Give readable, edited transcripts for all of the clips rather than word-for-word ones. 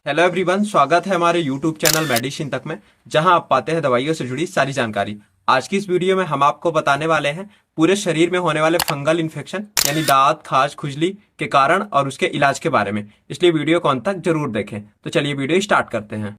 Hello everyone, स्वागत है हमारे यूट्यूब चैनल मेडिसिन तक में, जहां आप पाते हैं दवाइयों से जुड़ी सारी जानकारी। आज की इस वीडियो में हम आपको बताने वाले हैं पूरे शरीर में होने वाले फंगल इन्फेक्शन यानी दांत, खाज, खुजली के कारण और उसके इलाज के बारे में। इसलिए वीडियो को अंत तक जरूर देखें। तो चलिए वीडियो स्टार्ट करते हैं।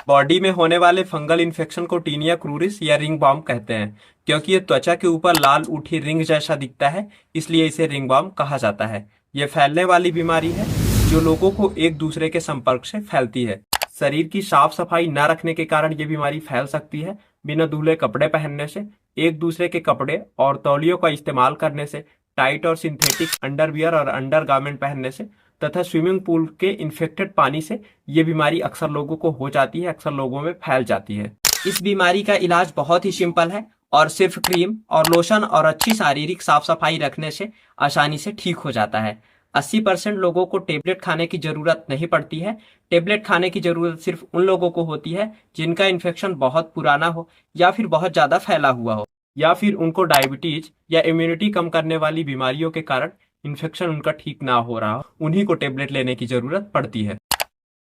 बॉडी में होने वाले फंगल इन्फेक्शन को टीनिया क्रूरिस या रिंग बॉम कहते हैं, क्योंकि ये त्वचा के ऊपर लाल उठी रिंग जैसा दिखता है, इसलिए इसे रिंग बॉम कहा जाता है। यह फैलने वाली बीमारी है जो लोगों को एक दूसरे के संपर्क से फैलती है। शरीर की साफ सफाई न रखने के कारण ये बीमारी फैल सकती है। बिना धुले कपड़े पहनने से, एक दूसरे के कपड़े और तौलियों का इस्तेमाल करने से, टाइट और सिंथेटिक अंडरवियर और अंडरगारमेंट पहनने से तथा स्विमिंग पूल के इन्फेक्टेड पानी से ये बीमारी अक्सर लोगों को हो जाती है, अक्सर लोगों में फैल जाती है। इस बीमारी का इलाज बहुत ही सिंपल है और सिर्फ क्रीम और लोशन और अच्छी शारीरिक साफ सफाई रखने से आसानी से ठीक हो जाता है। 80% लोगों को टेबलेट खाने की जरूरत नहीं पड़ती है। टेबलेट खाने की जरूरत सिर्फ उन लोगों को होती है जिनका इन्फेक्शन बहुत पुराना हो या फिर बहुत ज्यादा फैला हुआ हो, या फिर उनको डायबिटीज या इम्यूनिटी कम करने वाली बीमारियों के कारण इन्फेक्शन उनका ठीक ना हो रहा हो, उन्हीं को टेबलेट लेने की जरूरत पड़ती है।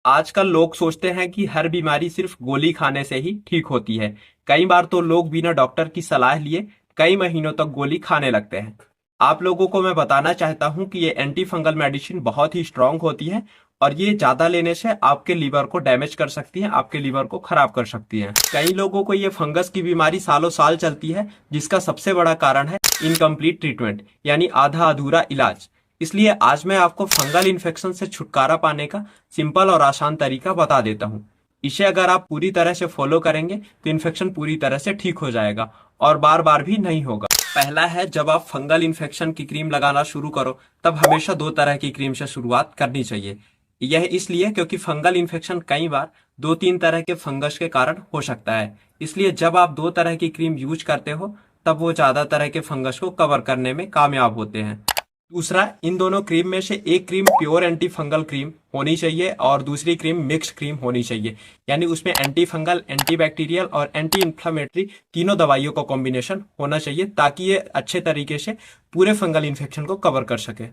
आजकल लोग सोचते हैं कि हर बीमारी सिर्फ गोली खाने से ही ठीक होती है। कई बार तो लोग बिना डॉक्टर की सलाह लिए कई महीनों तक गोली खाने लगते हैं। आप लोगों को मैं बताना चाहता हूं कि ये एंटी फंगल मेडिसिन बहुत ही स्ट्रांग होती है और ये ज्यादा लेने से आपके लीवर को डैमेज कर सकती है, आपके लीवर को खराब कर सकती है। कई लोगों को ये फंगस की बीमारी सालों साल चलती है, जिसका सबसे बड़ा कारण है इनकम्प्लीट ट्रीटमेंट यानी आधा अधूरा इलाज। इसलिए आज मैं आपको फंगल इन्फेक्शन से छुटकारा पाने का सिंपल और आसान तरीका बता देता हूँ। इसे अगर आप पूरी तरह से फॉलो करेंगे तो इन्फेक्शन पूरी तरह से ठीक हो जाएगा और बार बार भी नहीं होगा। पहला है, जब आप फंगल इन्फेक्शन की क्रीम लगाना शुरू करो तब हमेशा 2 तरह की क्रीम से शुरुआत करनी चाहिए। यह इसलिए क्योंकि फंगल इन्फेक्शन कई बार 2-3 तरह के फंगस के कारण हो सकता है। इसलिए जब आप 2 तरह की क्रीम यूज करते हो तब वो ज्यादा तरह के फंगस को कवर करने में कामयाब होते हैं। दूसरा, इन दोनों क्रीम में से एक cream pure anti fungal cream होनी चाहिए और दूसरी क्रीम मिक्स क्रीम होनी चाहिए, यानी उसमें एंटी फंगल, एंटी बैक्टीरियल और एंटी इन्फ्लेमेटरी तीनों दवाइयों का कॉम्बिनेशन होना चाहिए, ताकि ये अच्छे तरीके से पूरे फंगल इन्फेक्शन को कवर कर सके।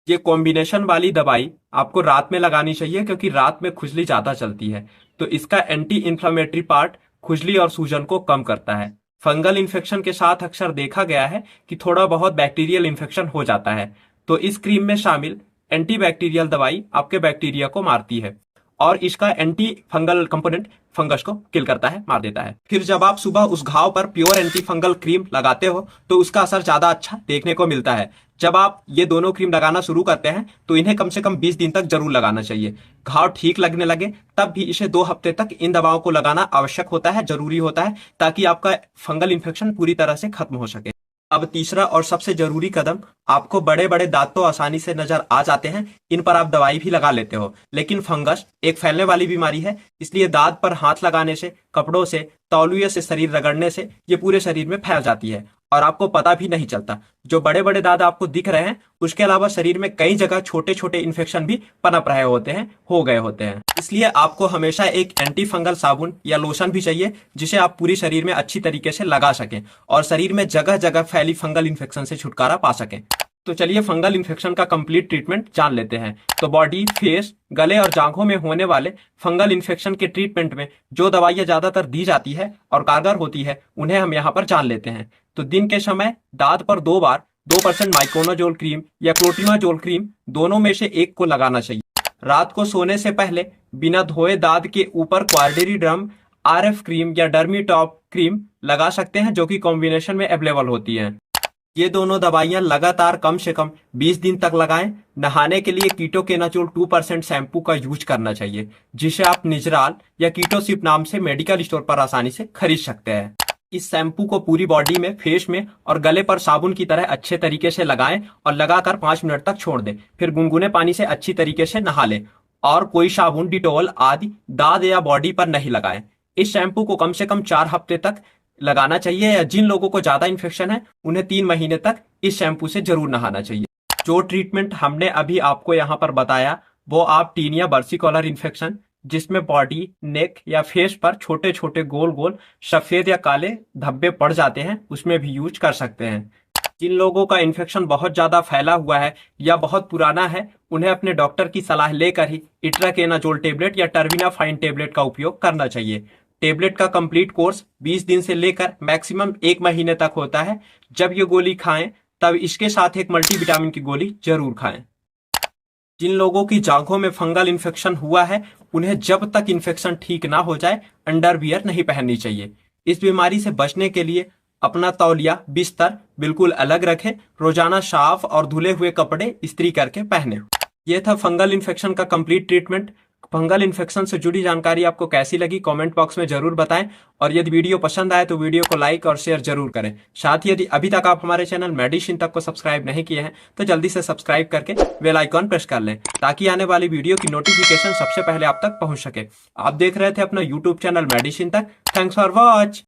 ये कॉम्बिनेशन वाली दवाई आपको रात में लगानी चाहिए, क्योंकि रात में खुजली ज्यादा चलती है, तो इसका एंटी इन्फ्लेमेटरी पार्ट खुजली और सूजन को कम करता है। फंगल इन्फेक्शन के साथ अक्सर देखा गया है कि थोड़ा बहुत बैक्टीरियल इन्फेक्शन हो जाता है, तो इस क्रीम में शामिल एंटीबैक्टीरियल दवाई आपके बैक्टीरिया को मारती है और इसका एंटी फंगल कंपोनेंट फंगस को किल करता है, मार देता है। फिर जब आप सुबह उस घाव पर प्योर एंटी फंगल क्रीम लगाते हो तो उसका असर ज्यादा अच्छा देखने को मिलता है। जब आप ये दोनों क्रीम लगाना शुरू करते हैं तो इन्हें कम से कम 20 दिन तक जरूर लगाना चाहिए। घाव ठीक लगने लगे तब भी इसे 2 हफ्ते तक इन दवाओं को लगाना आवश्यक होता है, जरूरी होता है, ताकि आपका फंगल इन्फेक्शन पूरी तरह से खत्म हो सके। अब तीसरा और सबसे जरूरी कदम, आपको बड़े बड़े दांत तो आसानी से नजर आ जाते हैं, इन पर आप दवाई भी लगा लेते हो, लेकिन फंगस एक फैलने वाली बीमारी है, इसलिए दांत पर हाथ लगाने से, कपड़ों से, तौलिए से शरीर रगड़ने से ये पूरे शरीर में फैल जाती है और आपको पता भी नहीं चलता। जो बड़े बड़े दांत आपको दिख रहे हैं, उसके अलावा शरीर में कई जगह छोटे छोटे इन्फेक्शन भी पनप रहे होते हैं, हो गए होते हैं। इसलिए आपको हमेशा एक एंटी फंगल साबुन या लोशन भी चाहिए, जिसे आप पूरी शरीर में अच्छी तरीके से लगा सकें और शरीर में जगह जगह फैली फंगल इन्फेक्शन से छुटकारा पा सकें। तो चलिए फंगल इन्फेक्शन का कंप्लीट ट्रीटमेंट जान लेते हैं। तो बॉडी, फेस, गले और जांघों में होने वाले फंगल इन्फेक्शन के ट्रीटमेंट में जो दवाइयां ज्यादातर दी जाती है और कारगर होती है, उन्हें हम यहाँ पर जान लेते हैं। तो दिन के समय दांत पर 2 बार 2% माइक्रोनाजोल क्रीम या क्लोट्रिमाजोल क्रीम दोनों में से एक को लगाना चाहिए। रात को सोने से पहले बिना धोए दांत के ऊपर क्वार्डेरी ड्रम RF क्रीम या डर्मीटॉप क्रीम लगा सकते हैं, जो कि कॉम्बिनेशन में अवेलेबल होती है। ये दोनों दवाइयां लगातार कम से कम 20 दिन तक लगाएं। नहाने के लिए कीटोकेनाजोल 2% शैम्पू का यूज करना चाहिए, जिसे आप निजराल या कीटोसिप नाम से मेडिकल स्टोर पर आसानी से खरीद सकते हैं। इस शैम्पू को पूरी बॉडी में, फेस में और गले पर साबुन की तरह अच्छे तरीके से लगाएं और लगाकर 5 मिनट तक छोड़ दें। फिर गुनगुने पानी से अच्छी तरीके से नहा लें और कोई साबुन, डिटॉल आदि दांत या बॉडी पर नहीं लगाएं। इस शैम्पू को कम से कम 4 हफ्ते तक लगाना चाहिए, या जिन लोगों को ज्यादा इन्फेक्शन है उन्हें 3 महीने तक इस शैम्पू से जरूर नहाना चाहिए। जो ट्रीटमेंट हमने अभी आपको यहाँ पर बताया वो आप टीनिया बर्सिकोलर इन्फेक्शन, जिसमें बॉडी, नेक या फेस पर छोटे छोटे गोल गोल सफेद या काले धब्बे पड़ जाते हैं, उसमें भी यूज कर सकते हैं। जिन लोगों का इन्फेक्शन बहुत ज्यादा फैला हुआ है या बहुत पुराना है, उन्हें अपने डॉक्टर की सलाह लेकर ही इट्राकेनाजोल टेबलेट या टर्बिनाफाइन टेबलेट का उपयोग करना चाहिए। टेबलेट का कंप्लीट कोर्स 20 दिन से लेकर मैक्सिमम 1 महीने तक होता है। जब ये गोली खाएं तब इसके साथ एक मल्टीविटामिन की गोली जरूर खाएं। जिन लोगों की जांघों में फंगल इन्फेक्शन हुआ है, उन्हें जब तक इन्फेक्शन ठीक ना हो जाए अंडरवियर नहीं पहननी चाहिए। इस बीमारी से बचने के लिए अपना तौलिया बिस्तर बिल्कुल अलग रखें। रोजाना साफ और धुले हुए कपड़े इस्त्री करके पहने। यह था फंगल इन्फेक्शन का कंप्लीट ट्रीटमेंट। फंगल इन्फेक्शन से जुड़ी जानकारी आपको कैसी लगी कमेंट बॉक्स में जरूर बताएं, और यदि वीडियो पसंद आए तो वीडियो को लाइक और शेयर जरूर करें। साथ ही यदि अभी तक आप हमारे चैनल मेडिसिन तक को सब्सक्राइब नहीं किए हैं तो जल्दी से सब्सक्राइब करके बेल आइकॉन प्रेस कर लें, ताकि आने वाली वीडियो की नोटिफिकेशन सबसे पहले आप तक पहुंच सके। आप देख रहे थे अपना यूट्यूब चैनल मेडिसिन तक। Thanks for watch.